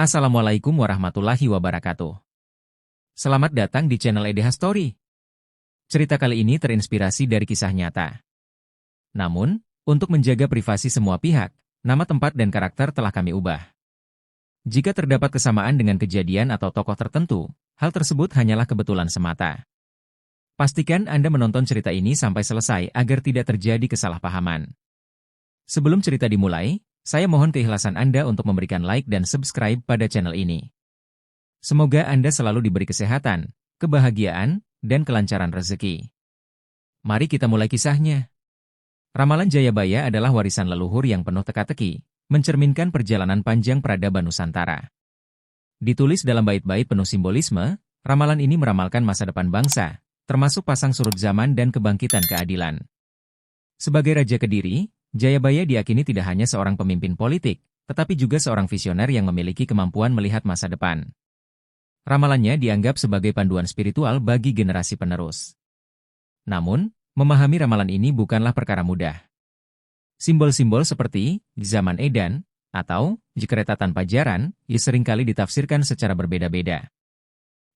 Assalamualaikum warahmatullahi wabarakatuh. Selamat datang di channel EDH Story. Cerita kali ini terinspirasi dari kisah nyata. Namun, untuk menjaga privasi semua pihak, nama tempat dan karakter telah kami ubah. Jika terdapat kesamaan dengan kejadian atau tokoh tertentu, hal tersebut hanyalah kebetulan semata. Pastikan Anda menonton cerita ini sampai selesai agar tidak terjadi kesalahpahaman. Sebelum cerita dimulai, saya mohon keikhlasan Anda untuk memberikan like dan subscribe pada channel ini. Semoga Anda selalu diberi kesehatan, kebahagiaan, dan kelancaran rezeki. Mari kita mulai kisahnya. Ramalan Jayabaya adalah warisan leluhur yang penuh teka-teki, mencerminkan perjalanan panjang peradaban Nusantara. Ditulis dalam bait-bait penuh simbolisme, ramalan ini meramalkan masa depan bangsa, termasuk pasang surut zaman dan kebangkitan keadilan. Sebagai Raja Kediri, Jayabaya diyakini tidak hanya seorang pemimpin politik, tetapi juga seorang visioner yang memiliki kemampuan melihat masa depan. Ramalannya dianggap sebagai panduan spiritual bagi generasi penerus. Namun, memahami ramalan ini bukanlah perkara mudah. Simbol-simbol seperti zaman edan atau kereta tanpa jaran seringkali ditafsirkan secara berbeda-beda.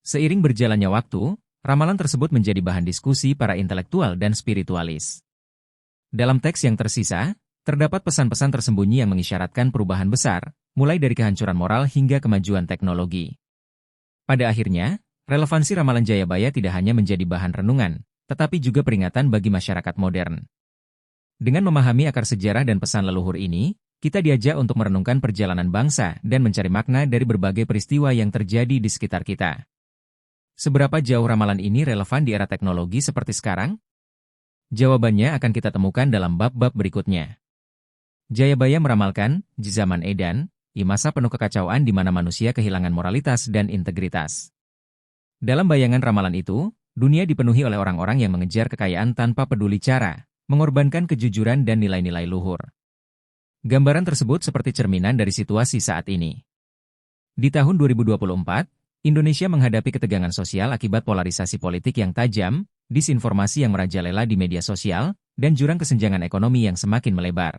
Seiring berjalannya waktu, ramalan tersebut menjadi bahan diskusi para intelektual dan spiritualis. Dalam teks yang tersisa, terdapat pesan-pesan tersembunyi yang mengisyaratkan perubahan besar, mulai dari kehancuran moral hingga kemajuan teknologi. Pada akhirnya, relevansi ramalan Jayabaya tidak hanya menjadi bahan renungan, tetapi juga peringatan bagi masyarakat modern. Dengan memahami akar sejarah dan pesan leluhur ini, kita diajak untuk merenungkan perjalanan bangsa dan mencari makna dari berbagai peristiwa yang terjadi di sekitar kita. Seberapa jauh ramalan ini relevan di era teknologi seperti sekarang? Jawabannya akan kita temukan dalam bab-bab berikutnya. Jayabaya meramalkan, di zaman edan, masa penuh kekacauan di mana manusia kehilangan moralitas dan integritas. Dalam bayangan ramalan itu, dunia dipenuhi oleh orang-orang yang mengejar kekayaan tanpa peduli cara, mengorbankan kejujuran dan nilai-nilai luhur. Gambaran tersebut seperti cerminan dari situasi saat ini. Di tahun 2024, Indonesia menghadapi ketegangan sosial akibat polarisasi politik yang tajam, disinformasi yang merajalela di media sosial, dan jurang kesenjangan ekonomi yang semakin melebar.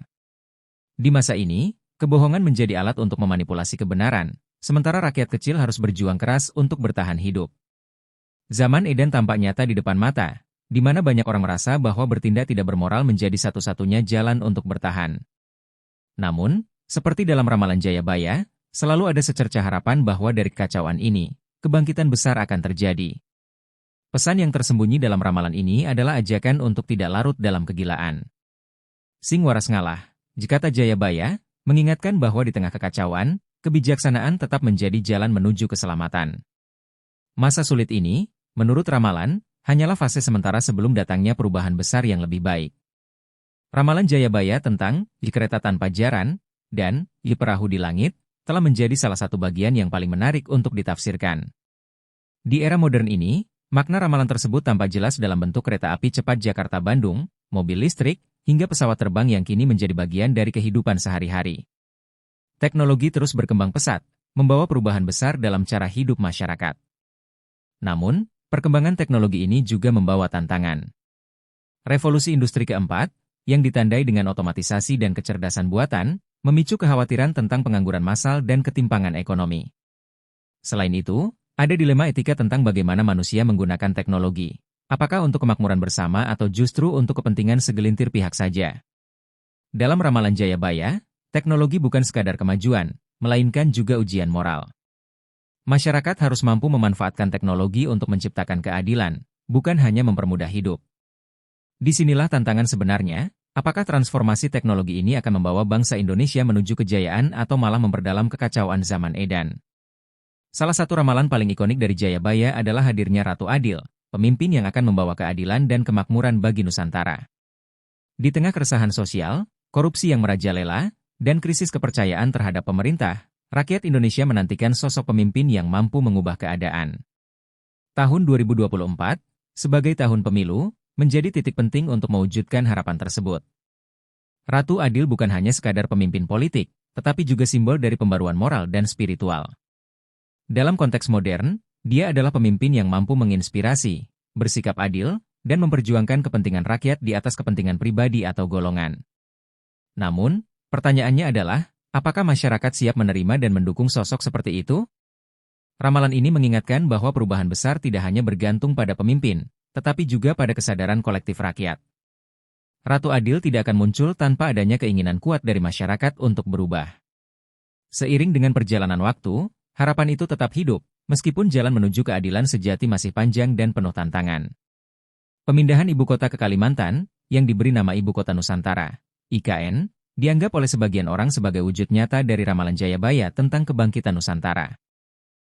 Di masa ini, kebohongan menjadi alat untuk memanipulasi kebenaran, sementara rakyat kecil harus berjuang keras untuk bertahan hidup. Zaman edan tampak nyata di depan mata, di mana banyak orang merasa bahwa bertindak tidak bermoral menjadi satu-satunya jalan untuk bertahan. Namun, seperti dalam ramalan Jayabaya, selalu ada secercah harapan bahwa dari kekacauan ini, kebangkitan besar akan terjadi. Pesan yang tersembunyi dalam ramalan ini adalah ajakan untuk tidak larut dalam kegilaan. Sing waras ngalah, kata Jayabaya, mengingatkan bahwa di tengah kekacauan, kebijaksanaan tetap menjadi jalan menuju keselamatan. Masa sulit ini, menurut ramalan, hanyalah fase sementara sebelum datangnya perubahan besar yang lebih baik. Ramalan Jayabaya tentang kereta tanpa jaran dan perahu di langit telah menjadi salah satu bagian yang paling menarik untuk ditafsirkan. Di era modern ini, makna ramalan tersebut tampak jelas dalam bentuk kereta api cepat Jakarta-Bandung, mobil listrik, hingga pesawat terbang yang kini menjadi bagian dari kehidupan sehari-hari. Teknologi terus berkembang pesat, membawa perubahan besar dalam cara hidup masyarakat. Namun, perkembangan teknologi ini juga membawa tantangan. Revolusi industri keempat, yang ditandai dengan otomatisasi dan kecerdasan buatan, memicu kekhawatiran tentang pengangguran massal dan ketimpangan ekonomi. Selain itu, ada dilema etika tentang bagaimana manusia menggunakan teknologi. Apakah untuk kemakmuran bersama atau justru untuk kepentingan segelintir pihak saja? Dalam ramalan Jayabaya, teknologi bukan sekadar kemajuan, melainkan juga ujian moral. Masyarakat harus mampu memanfaatkan teknologi untuk menciptakan keadilan, bukan hanya mempermudah hidup. Disinilah tantangan sebenarnya, apakah transformasi teknologi ini akan membawa bangsa Indonesia menuju kejayaan atau malah memperdalam kekacauan zaman edan? Salah satu ramalan paling ikonik dari Jayabaya adalah hadirnya Ratu Adil, pemimpin yang akan membawa keadilan dan kemakmuran bagi Nusantara. Di tengah keresahan sosial, korupsi yang merajalela, dan krisis kepercayaan terhadap pemerintah, rakyat Indonesia menantikan sosok pemimpin yang mampu mengubah keadaan. Tahun 2024, sebagai tahun pemilu, menjadi titik penting untuk mewujudkan harapan tersebut. Ratu Adil bukan hanya sekadar pemimpin politik, tetapi juga simbol dari pembaruan moral dan spiritual. Dalam konteks modern, dia adalah pemimpin yang mampu menginspirasi, bersikap adil, dan memperjuangkan kepentingan rakyat di atas kepentingan pribadi atau golongan. Namun, pertanyaannya adalah, Apakah masyarakat siap menerima dan mendukung sosok seperti itu? Ramalan ini mengingatkan bahwa perubahan besar tidak hanya bergantung pada pemimpin, tetapi juga pada kesadaran kolektif rakyat. Ratu Adil tidak akan muncul tanpa adanya keinginan kuat dari masyarakat untuk berubah. Seiring dengan perjalanan waktu, harapan itu tetap hidup, meskipun jalan menuju keadilan sejati masih panjang dan penuh tantangan. Pemindahan ibu kota ke Kalimantan, yang diberi nama Ibu Kota Nusantara, IKN, dianggap oleh sebagian orang sebagai wujud nyata dari ramalan Jayabaya tentang kebangkitan Nusantara.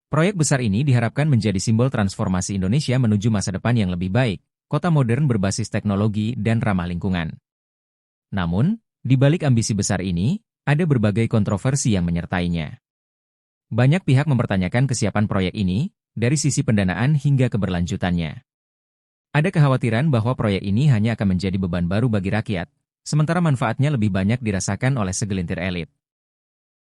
Proyek besar ini diharapkan menjadi simbol transformasi Indonesia menuju masa depan yang lebih baik, kota modern berbasis teknologi dan ramah lingkungan. Namun, di balik ambisi besar ini, ada berbagai kontroversi yang menyertainya. Banyak pihak mempertanyakan kesiapan proyek ini, dari sisi pendanaan hingga keberlanjutannya. Ada kekhawatiran bahwa proyek ini hanya akan menjadi beban baru bagi rakyat, sementara manfaatnya lebih banyak dirasakan oleh segelintir elit.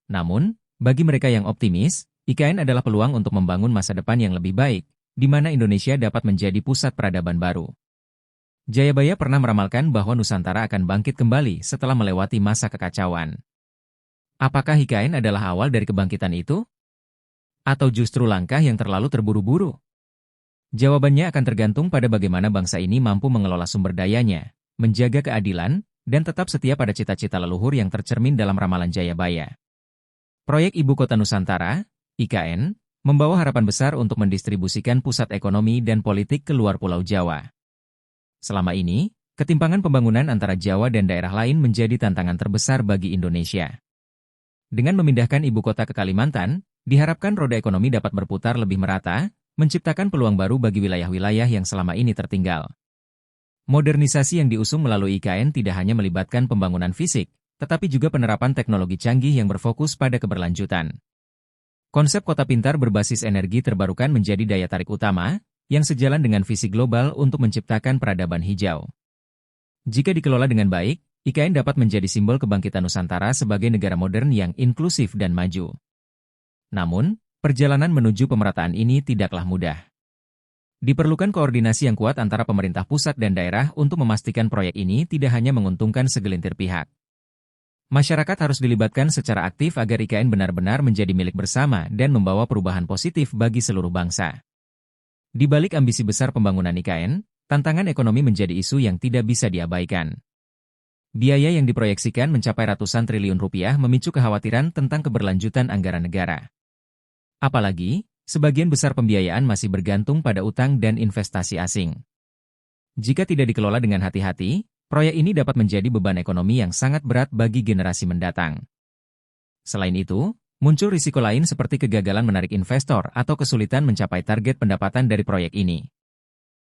Namun, bagi mereka yang optimis, IKN adalah peluang untuk membangun masa depan yang lebih baik, di mana Indonesia dapat menjadi pusat peradaban baru. Jayabaya pernah meramalkan bahwa Nusantara akan bangkit kembali setelah melewati masa kekacauan. Apakah IKN adalah awal dari kebangkitan itu? Atau justru langkah yang terlalu terburu-buru? Jawabannya akan tergantung pada bagaimana bangsa ini mampu mengelola sumber dayanya, menjaga keadilan, dan tetap setia pada cita-cita leluhur yang tercermin dalam ramalan Jayabaya. Proyek Ibu Kota Nusantara, IKN, membawa harapan besar untuk mendistribusikan pusat ekonomi dan politik ke luar Pulau Jawa. Selama ini, ketimpangan pembangunan antara Jawa dan daerah lain menjadi tantangan terbesar bagi Indonesia. Dengan memindahkan ibu kota ke Kalimantan, diharapkan roda ekonomi dapat berputar lebih merata, menciptakan peluang baru bagi wilayah-wilayah yang selama ini tertinggal. Modernisasi yang diusung melalui IKN tidak hanya melibatkan pembangunan fisik, tetapi juga penerapan teknologi canggih yang berfokus pada keberlanjutan. Konsep kota pintar berbasis energi terbarukan menjadi daya tarik utama, yang sejalan dengan visi global untuk menciptakan peradaban hijau. Jika dikelola dengan baik, IKN dapat menjadi simbol kebangkitan Nusantara sebagai negara modern yang inklusif dan maju. Namun, perjalanan menuju pemerataan ini tidaklah mudah. Diperlukan koordinasi yang kuat antara pemerintah pusat dan daerah untuk memastikan proyek ini tidak hanya menguntungkan segelintir pihak. Masyarakat harus dilibatkan secara aktif agar IKN benar-benar menjadi milik bersama dan membawa perubahan positif bagi seluruh bangsa. Di balik ambisi besar pembangunan IKN, tantangan ekonomi menjadi isu yang tidak bisa diabaikan. Biaya yang diproyeksikan mencapai ratusan triliun rupiah memicu kekhawatiran tentang keberlanjutan anggaran negara. Apalagi, sebagian besar pembiayaan masih bergantung pada utang dan investasi asing. Jika tidak dikelola dengan hati-hati, proyek ini dapat menjadi beban ekonomi yang sangat berat bagi generasi mendatang. Selain itu, muncul risiko lain seperti kegagalan menarik investor atau kesulitan mencapai target pendapatan dari proyek ini.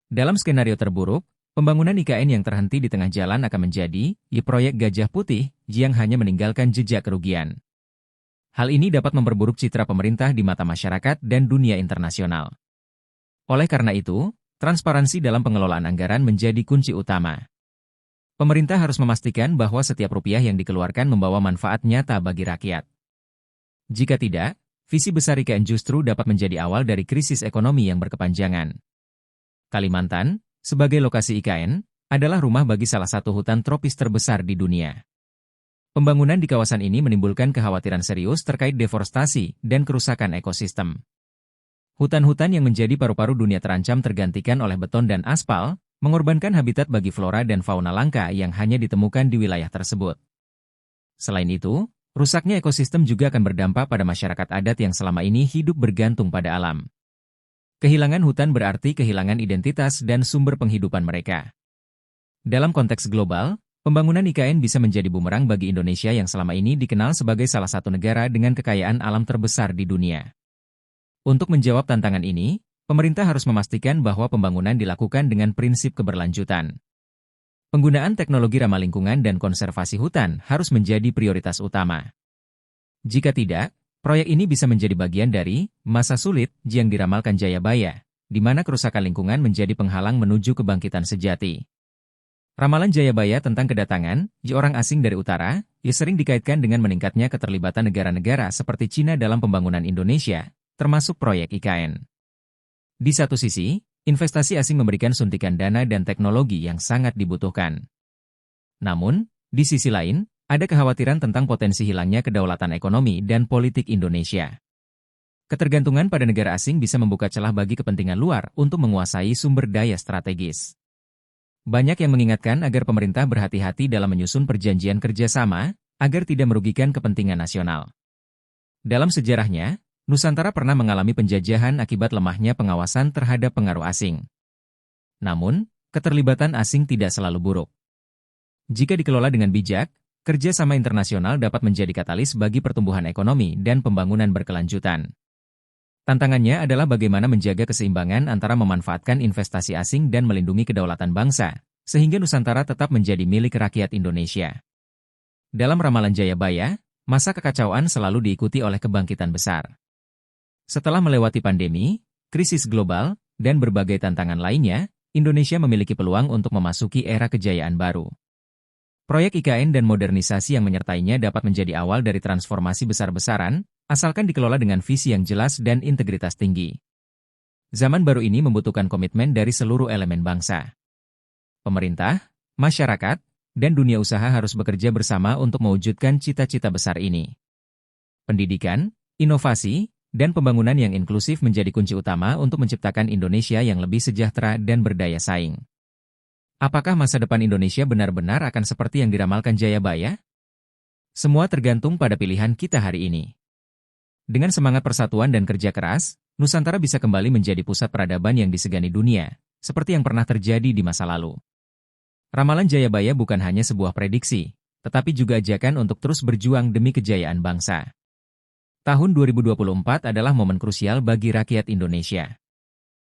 Dalam skenario terburuk, pembangunan IKN yang terhenti di tengah jalan akan menjadi proyek Gajah Putih yang hanya meninggalkan jejak kerugian. Hal ini dapat memperburuk citra pemerintah di mata masyarakat dan dunia internasional. Oleh karena itu, transparansi dalam pengelolaan anggaran menjadi kunci utama. Pemerintah harus memastikan bahwa setiap rupiah yang dikeluarkan membawa manfaat nyata bagi rakyat. Jika tidak, visi besar IKN justru dapat menjadi awal dari krisis ekonomi yang berkepanjangan. Kalimantan, sebagai lokasi IKN, adalah rumah bagi salah satu hutan tropis terbesar di dunia. Pembangunan di kawasan ini menimbulkan kekhawatiran serius terkait deforestasi dan kerusakan ekosistem. Hutan-hutan yang menjadi paru-paru dunia terancam tergantikan oleh beton dan aspal, mengorbankan habitat bagi flora dan fauna langka yang hanya ditemukan di wilayah tersebut. Selain itu, rusaknya ekosistem juga akan berdampak pada masyarakat adat yang selama ini hidup bergantung pada alam. Kehilangan hutan berarti kehilangan identitas dan sumber penghidupan mereka. Dalam konteks global, pembangunan IKN bisa menjadi bumerang bagi Indonesia yang selama ini dikenal sebagai salah satu negara dengan kekayaan alam terbesar di dunia. Untuk menjawab tantangan ini, pemerintah harus memastikan bahwa pembangunan dilakukan dengan prinsip keberlanjutan. Penggunaan teknologi ramah lingkungan dan konservasi hutan harus menjadi prioritas utama. Jika tidak, proyek ini bisa menjadi bagian dari masa sulit yang diramalkan Jayabaya, di mana kerusakan lingkungan menjadi penghalang menuju kebangkitan sejati. Ramalan Jayabaya tentang kedatangan orang asing dari utara sering dikaitkan dengan meningkatnya keterlibatan negara-negara seperti Cina dalam pembangunan Indonesia, termasuk proyek IKN. Di satu sisi, investasi asing memberikan suntikan dana dan teknologi yang sangat dibutuhkan. Namun, di sisi lain, Ada kekhawatiran tentang potensi hilangnya kedaulatan ekonomi dan politik Indonesia. Ketergantungan pada negara asing bisa membuka celah bagi kepentingan luar untuk menguasai sumber daya strategis. Banyak yang mengingatkan agar pemerintah berhati-hati dalam menyusun perjanjian kerjasama, agar tidak merugikan kepentingan nasional. Dalam sejarahnya, Nusantara pernah mengalami penjajahan akibat lemahnya pengawasan terhadap pengaruh asing. Namun, keterlibatan asing tidak selalu buruk. Jika dikelola dengan bijak, kerjasama internasional dapat menjadi katalis bagi pertumbuhan ekonomi dan pembangunan berkelanjutan. Tantangannya adalah bagaimana menjaga keseimbangan antara memanfaatkan investasi asing dan melindungi kedaulatan bangsa, sehingga Nusantara tetap menjadi milik rakyat Indonesia. Dalam ramalan Jayabaya, masa kekacauan selalu diikuti oleh kebangkitan besar. Setelah melewati pandemi, krisis global, dan berbagai tantangan lainnya, Indonesia memiliki peluang untuk memasuki era kejayaan baru. Proyek IKN dan modernisasi yang menyertainya dapat menjadi awal dari transformasi besar-besaran, asalkan dikelola dengan visi yang jelas dan integritas tinggi. Zaman baru ini membutuhkan komitmen dari seluruh elemen bangsa. Pemerintah, masyarakat, dan dunia usaha harus bekerja bersama untuk mewujudkan cita-cita besar ini. Pendidikan, inovasi, dan pembangunan yang inklusif menjadi kunci utama untuk menciptakan Indonesia yang lebih sejahtera dan berdaya saing. Apakah masa depan Indonesia benar-benar akan seperti yang diramalkan Jayabaya? Semua tergantung pada pilihan kita hari ini. Dengan semangat persatuan dan kerja keras, Nusantara bisa kembali menjadi pusat peradaban yang disegani dunia, seperti yang pernah terjadi di masa lalu. Ramalan Jayabaya bukan hanya sebuah prediksi, tetapi juga ajakan untuk terus berjuang demi kejayaan bangsa. Tahun 2024 adalah momen krusial bagi rakyat Indonesia.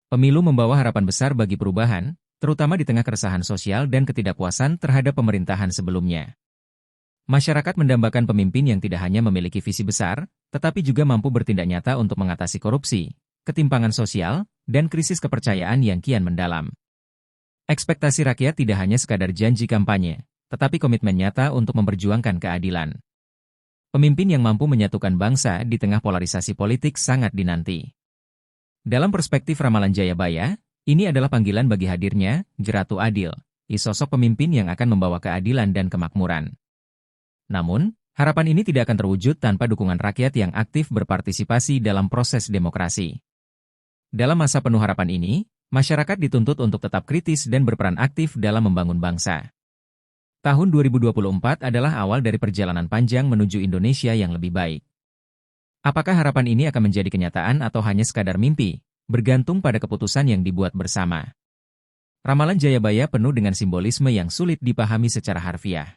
Pemilu membawa harapan besar bagi perubahan, terutama di tengah keresahan sosial dan ketidakpuasan terhadap pemerintahan sebelumnya. Masyarakat mendambakan pemimpin yang tidak hanya memiliki visi besar, tetapi juga mampu bertindak nyata untuk mengatasi korupsi, ketimpangan sosial, dan krisis kepercayaan yang kian mendalam. Ekspektasi rakyat tidak hanya sekadar janji kampanye, tetapi komitmen nyata untuk memperjuangkan keadilan. Pemimpin yang mampu menyatukan bangsa di tengah polarisasi politik sangat dinanti. Dalam perspektif ramalan Jayabaya, ini adalah panggilan bagi hadirnya Jeratu Adil, sosok pemimpin yang akan membawa keadilan dan kemakmuran. Namun, harapan ini tidak akan terwujud tanpa dukungan rakyat yang aktif berpartisipasi dalam proses demokrasi. Dalam masa penuh harapan ini, masyarakat dituntut untuk tetap kritis dan berperan aktif dalam membangun bangsa. Tahun 2024 adalah awal dari perjalanan panjang menuju Indonesia yang lebih baik. Apakah harapan ini akan menjadi kenyataan atau hanya sekadar mimpi, bergantung pada keputusan yang dibuat bersama. Ramalan Jayabaya penuh dengan simbolisme yang sulit dipahami secara harfiah.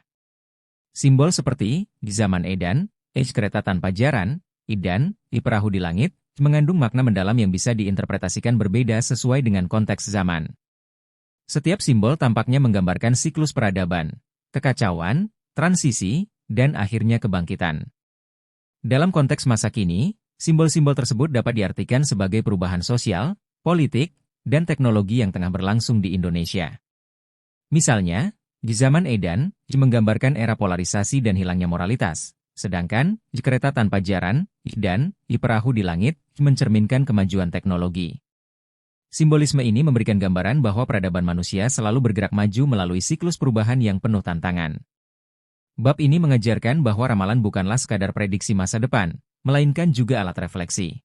Simbol seperti, di zaman Edan, kereta tanpa jaran, Idan, perahu di langit, mengandung makna mendalam yang bisa diinterpretasikan berbeda sesuai dengan konteks zaman. Setiap simbol tampaknya menggambarkan siklus peradaban, kekacauan, transisi, dan akhirnya kebangkitan. Dalam konteks masa kini, simbol-simbol tersebut dapat diartikan sebagai perubahan sosial, politik, dan teknologi yang tengah berlangsung di Indonesia. Misalnya, di zaman Edan, menggambarkan era polarisasi dan hilangnya moralitas, sedangkan kereta tanpa jaran, dan perahu di langit, mencerminkan kemajuan teknologi. Simbolisme ini memberikan gambaran bahwa peradaban manusia selalu bergerak maju melalui siklus perubahan yang penuh tantangan. Bab ini mengajarkan bahwa ramalan bukanlah sekadar prediksi masa depan, melainkan juga alat refleksi.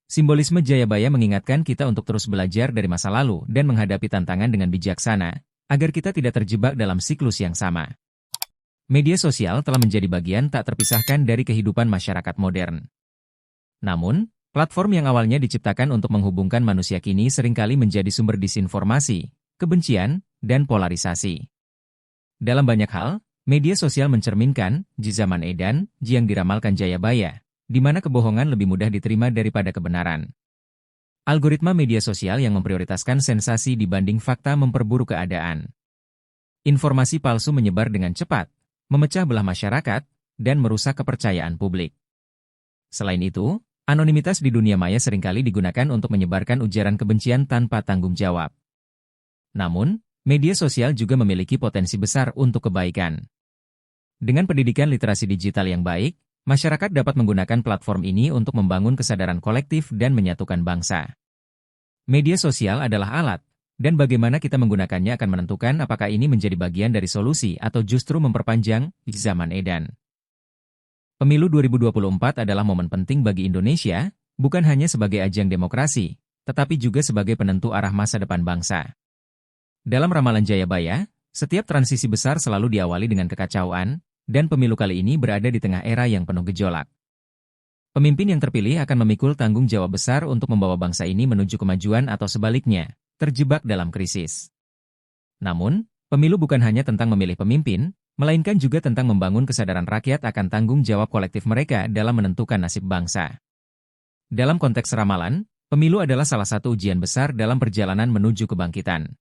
Simbolisme Jayabaya mengingatkan kita untuk terus belajar dari masa lalu dan menghadapi tantangan dengan bijaksana, agar kita tidak terjebak dalam siklus yang sama. Media sosial telah menjadi bagian tak terpisahkan dari kehidupan masyarakat modern. Namun, platform yang awalnya diciptakan untuk menghubungkan manusia kini seringkali menjadi sumber disinformasi, kebencian, dan polarisasi. Dalam banyak hal, media sosial mencerminkan di zaman Edan yang diramalkan Jayabaya, di mana kebohongan lebih mudah diterima daripada kebenaran. Algoritma media sosial yang memprioritaskan sensasi dibanding fakta memperburuk keadaan. Informasi palsu menyebar dengan cepat, memecah belah masyarakat, dan merusak kepercayaan publik. Selain itu, anonimitas di dunia maya seringkali digunakan untuk menyebarkan ujaran kebencian tanpa tanggung jawab. Namun, media sosial juga memiliki potensi besar untuk kebaikan. Dengan pendidikan literasi digital yang baik, masyarakat dapat menggunakan platform ini untuk membangun kesadaran kolektif dan menyatukan bangsa. Media sosial adalah alat, dan bagaimana kita menggunakannya akan menentukan apakah ini menjadi bagian dari solusi atau justru memperpanjang zaman edan. Pemilu 2024 adalah momen penting bagi Indonesia, bukan hanya sebagai ajang demokrasi, tetapi juga sebagai penentu arah masa depan bangsa. Dalam ramalan Jayabaya, setiap transisi besar selalu diawali dengan kekacauan, dan pemilu kali ini berada di tengah era yang penuh gejolak. Pemimpin yang terpilih akan memikul tanggung jawab besar untuk membawa bangsa ini menuju kemajuan atau sebaliknya, terjebak dalam krisis. Namun, pemilu bukan hanya tentang memilih pemimpin, melainkan juga tentang membangun kesadaran rakyat akan tanggung jawab kolektif mereka dalam menentukan nasib bangsa. Dalam konteks ramalan, pemilu adalah salah satu ujian besar dalam perjalanan menuju kebangkitan.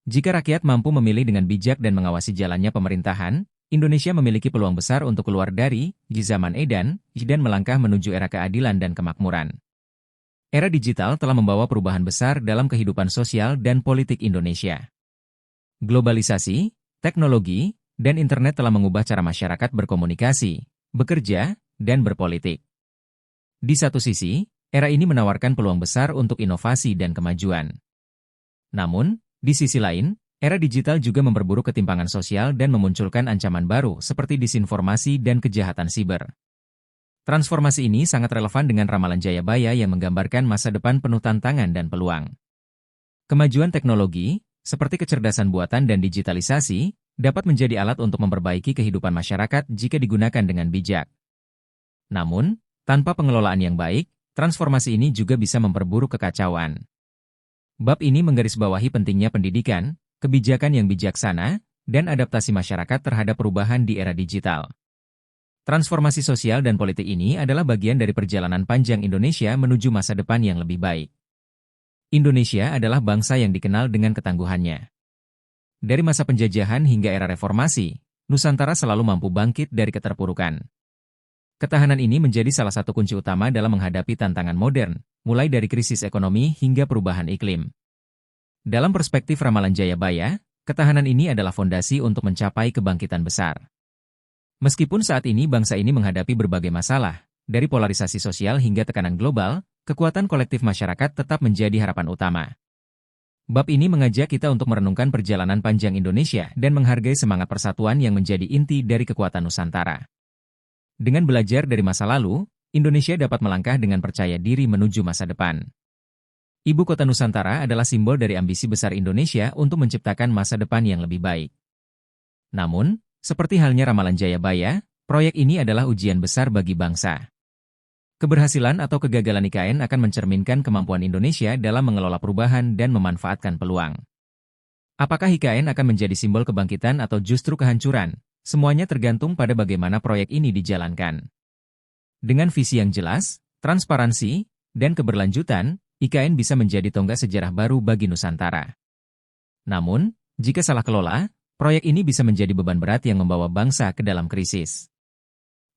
Jika rakyat mampu memilih dengan bijak dan mengawasi jalannya pemerintahan, Indonesia memiliki peluang besar untuk keluar dari zaman edan dan melangkah menuju era keadilan dan kemakmuran. Era digital telah membawa perubahan besar dalam kehidupan sosial dan politik Indonesia. Globalisasi, teknologi, dan internet telah mengubah cara masyarakat berkomunikasi, bekerja, dan berpolitik. Di satu sisi, era ini menawarkan peluang besar untuk inovasi dan kemajuan. Namun, di sisi lain, era digital juga memperburuk ketimpangan sosial dan memunculkan ancaman baru seperti disinformasi dan kejahatan siber. Transformasi ini sangat relevan dengan ramalan Jayabaya yang menggambarkan masa depan penuh tantangan dan peluang. Kemajuan teknologi, seperti kecerdasan buatan dan digitalisasi, dapat menjadi alat untuk memperbaiki kehidupan masyarakat jika digunakan dengan bijak. Namun, tanpa pengelolaan yang baik, transformasi ini juga bisa memperburuk kekacauan. Bab ini menggarisbawahi pentingnya pendidikan, kebijakan yang bijaksana, dan adaptasi masyarakat terhadap perubahan di era digital. Transformasi sosial dan politik ini adalah bagian dari perjalanan panjang Indonesia menuju masa depan yang lebih baik. Indonesia adalah bangsa yang dikenal dengan ketangguhannya. Dari masa penjajahan hingga era reformasi, Nusantara selalu mampu bangkit dari keterpurukan. Ketahanan ini menjadi salah satu kunci utama dalam menghadapi tantangan modern, mulai dari krisis ekonomi hingga perubahan iklim. Dalam perspektif ramalan Jayabaya, ketahanan ini adalah fondasi untuk mencapai kebangkitan besar. Meskipun saat ini bangsa ini menghadapi berbagai masalah, dari polarisasi sosial hingga tekanan global, kekuatan kolektif masyarakat tetap menjadi harapan utama. Bab ini mengajak kita untuk merenungkan perjalanan panjang Indonesia dan menghargai semangat persatuan yang menjadi inti dari kekuatan Nusantara. Dengan belajar dari masa lalu, Indonesia dapat melangkah dengan percaya diri menuju masa depan. Ibu kota Nusantara adalah simbol dari ambisi besar Indonesia untuk menciptakan masa depan yang lebih baik. Namun, seperti halnya ramalan Jayabaya, proyek ini adalah ujian besar bagi bangsa. Keberhasilan atau kegagalan IKN akan mencerminkan kemampuan Indonesia dalam mengelola perubahan dan memanfaatkan peluang. Apakah IKN akan menjadi simbol kebangkitan atau justru kehancuran? Semuanya tergantung pada bagaimana proyek ini dijalankan. Dengan visi yang jelas, transparansi, dan keberlanjutan, IKN bisa menjadi tonggak sejarah baru bagi Nusantara. Namun, jika salah kelola, proyek ini bisa menjadi beban berat yang membawa bangsa ke dalam krisis.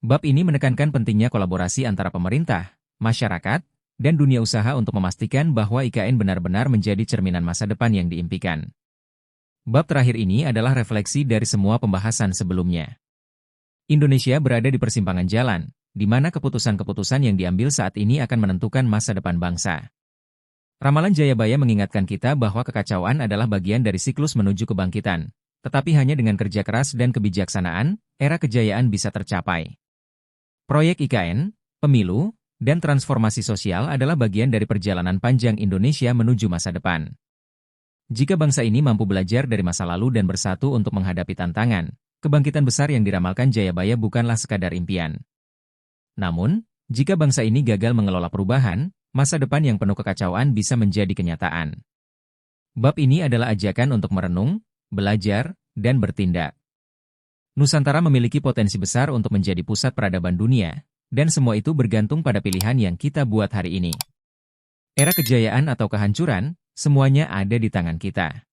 Bab ini menekankan pentingnya kolaborasi antara pemerintah, masyarakat, dan dunia usaha untuk memastikan bahwa IKN benar-benar menjadi cerminan masa depan yang diimpikan. Bab terakhir ini adalah refleksi dari semua pembahasan sebelumnya. Indonesia berada di persimpangan jalan, di mana keputusan-keputusan yang diambil saat ini akan menentukan masa depan bangsa. Ramalan Jayabaya mengingatkan kita bahwa kekacauan adalah bagian dari siklus menuju kebangkitan, tetapi hanya dengan kerja keras dan kebijaksanaan, era kejayaan bisa tercapai. Proyek IKN, pemilu, dan transformasi sosial adalah bagian dari perjalanan panjang Indonesia menuju masa depan. Jika bangsa ini mampu belajar dari masa lalu dan bersatu untuk menghadapi tantangan, kebangkitan besar yang diramalkan Jayabaya bukanlah sekadar impian. Namun, jika bangsa ini gagal mengelola perubahan, masa depan yang penuh kekacauan bisa menjadi kenyataan. Bab ini adalah ajakan untuk merenung, belajar, dan bertindak. Nusantara memiliki potensi besar untuk menjadi pusat peradaban dunia, dan semua itu bergantung pada pilihan yang kita buat hari ini. Era kejayaan atau kehancuran, semuanya ada di tangan kita.